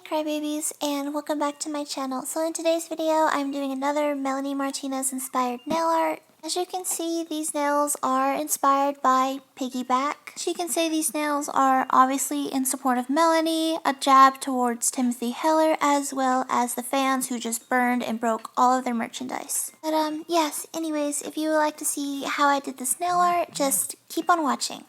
crybabies, and welcome back to my channel. So in today's video, I'm doing another Melanie Martinez inspired nail art. As you can see, these nails are inspired by Piggyback. As you can see, these nails are obviously in support of Melanie, a jab towards Timothy Heller, as well as the fans who just burned and broke all of their merchandise. But yes, anyways, if you would like to see how I did this nail art, just keep on watching.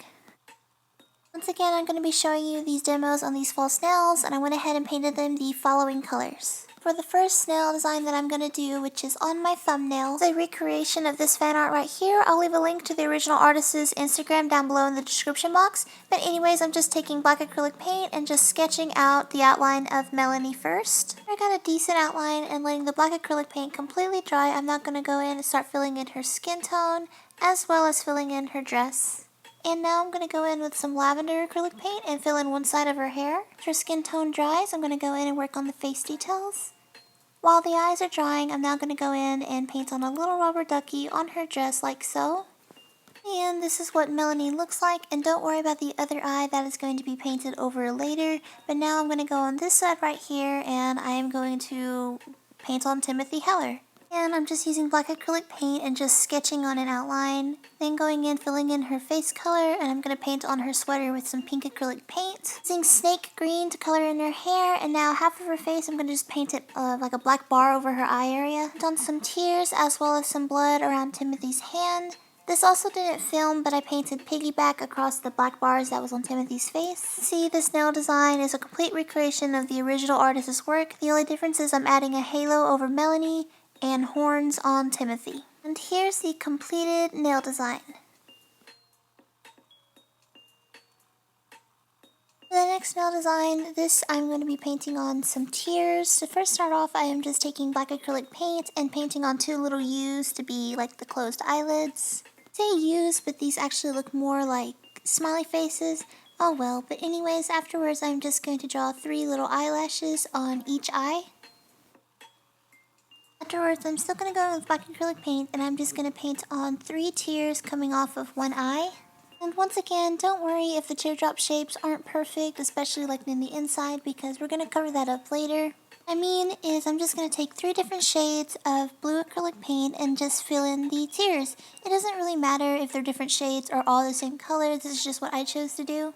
Once again, I'm going to be showing you these demos on these false nails, and I went ahead and painted them the following colors. For the first nail design that I'm going to do, which is on my thumbnail, is a recreation of this fan art right here. I'll leave a link to the original artist's Instagram down below in the description box. But anyways, I'm just taking black acrylic paint and just sketching out the outline of Melanie first. I got a decent outline, and letting the black acrylic paint completely dry, I'm not going to go in and start filling in her skin tone, as well as filling in her dress. And now I'm going to go in with some lavender acrylic paint and fill in one side of her hair. As her skin tone dries, I'm going to go in and work on the face details. While the eyes are drying, I'm now going to go in and paint on a little rubber ducky on her dress like so. And this is what Melanie looks like, and don't worry about the other eye, that is going to be painted over later. But now I'm going to go on this side right here, and I am going to paint on Timothy Heller. And I'm just using black acrylic paint and just sketching on an outline. Then going in, filling in her face color, and I'm going to paint on her sweater with some pink acrylic paint. Using snake green to color in her hair, and now half of her face I'm going to just paint it like a black bar over her eye area. Done some tears as well as some blood around Timothy's hand. This also didn't film, but I painted Piggyback across the black bars that was on Timothy's face. See, this nail design is a complete recreation of the original artist's work. The only difference is I'm adding a halo over Melanie and horns on Timothy. And here's the completed nail design. For the next nail design, this I'm going to be painting on some tears. To first start off, I am just taking black acrylic paint and painting on two little U's to be like the closed eyelids. I say U's, but these actually look more like smiley faces. Oh well, but anyways, afterwards I'm just going to draw three little eyelashes on each eye. Afterwards, I'm still going to go in with black acrylic paint, and I'm just going to paint on three tears coming off of one eye. And once again, don't worry if the teardrop shapes aren't perfect, especially like in the inside, because we're going to cover that up later. What I mean is I'm just going to take three different shades of blue acrylic paint and just fill in the tears. It doesn't really matter if they're different shades or all the same color, this is just what I chose to do.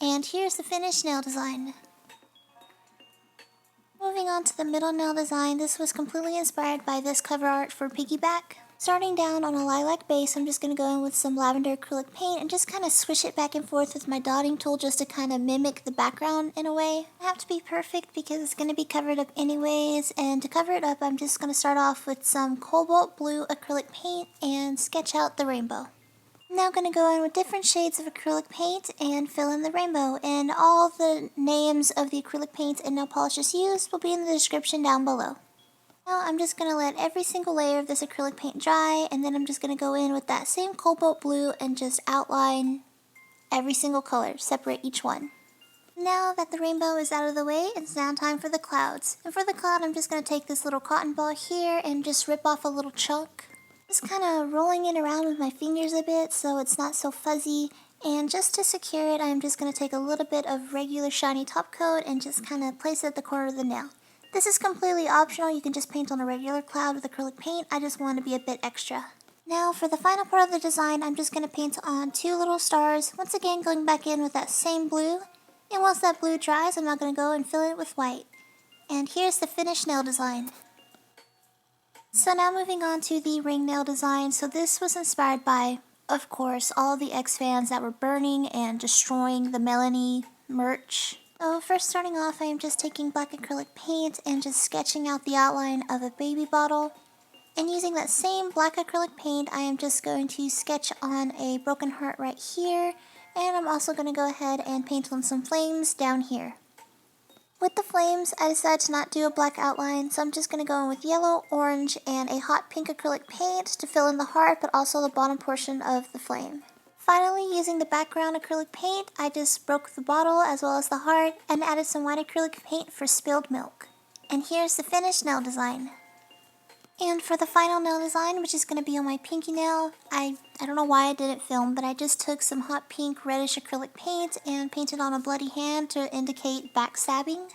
And here's the finished nail design. Moving on to the middle nail design, this was completely inspired by this cover art for Piggyback. Starting down on a lilac base, I'm just going to go in with some lavender acrylic paint and just kind of swish it back and forth with my dotting tool just to kind of mimic the background in a way. I have to be perfect because it's going to be covered up anyways, and to cover it up I'm just going to start off with some cobalt blue acrylic paint and sketch out the rainbow. I'm now going to go in with different shades of acrylic paint and fill in the rainbow, and all the names of the acrylic paint and nail polishes used will be in the description down below. Now I'm just going to let every single layer of this acrylic paint dry, and then I'm just going to go in with that same cobalt blue and just outline every single color, separate each one. Now that the rainbow is out of the way, it's now time for the clouds. And for the cloud, I'm just going to take this little cotton ball here and just rip off a little chunk. Just kind of rolling it around with my fingers a bit so it's not so fuzzy, and just to secure it I'm just going to take a little bit of regular shiny top coat and just kind of place it at the corner of the nail. This is completely optional, you can just paint on a regular cloud with acrylic paint, I just want to be a bit extra. Now for the final part of the design, I'm just going to paint on two little stars, once again going back in with that same blue, and once that blue dries I'm now going to go and fill it with white. And here's the finished nail design. So now moving on to the ring nail design. So this was inspired by, of course, all the ex-fans that were burning and destroying the Melanie merch. So first starting off, I am just taking black acrylic paint and just sketching out the outline of a baby bottle. And using that same black acrylic paint, I am just going to sketch on a broken heart right here. And I'm also going to go ahead and paint on some flames down here. With the flames, I decided to not do a black outline, so I'm just going to go in with yellow, orange, and a hot pink acrylic paint to fill in the heart, but also the bottom portion of the flame. Finally, using the background acrylic paint, I just broke the bottle as well as the heart, and added some white acrylic paint for spilled milk. And here's the finished nail design. And for the final nail design, which is going to be on my pinky nail, I don't know why I didn't film, but I just took some hot pink reddish acrylic paint and painted on a bloody hand to indicate backstabbing.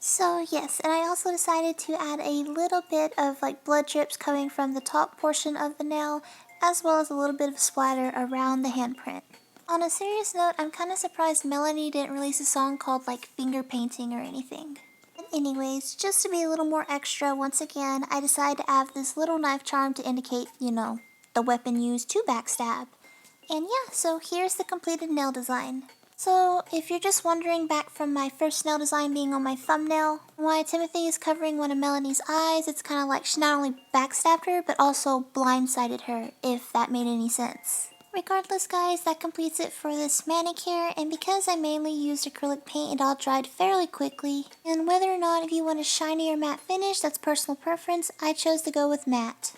So yes, and I also decided to add a little bit of like blood drips coming from the top portion of the nail, as well as a little bit of splatter around the handprint. On a serious note, I'm kind of surprised Melanie didn't release a song called like finger painting or anything. But anyways, just to be a little more extra, once again, I decided to add this little knife charm to indicate, the weapon used to backstab. And yeah, so here's the completed nail design. So if you're just wondering back from my first nail design being on my thumbnail, why Timothy is covering one of Melanie's eyes, it's kind of like she not only backstabbed her, but also blindsided her, if that made any sense. Regardless guys, that completes it for this manicure, and because I mainly used acrylic paint, it all dried fairly quickly. And whether or not if you want a shiny or matte finish, that's personal preference, I chose to go with matte.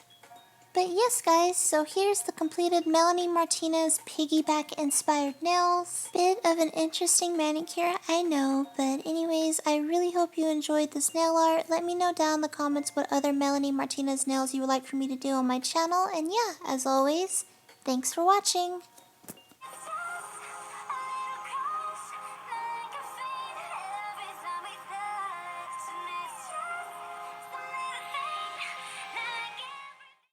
But yes guys, so here's the completed Melanie Martinez Piggyback inspired nails. Bit of an interesting manicure, I know, but anyways, I really hope you enjoyed this nail art. Let me know down in the comments what other Melanie Martinez nails you would like for me to do on my channel, and yeah, as always, thanks for watching!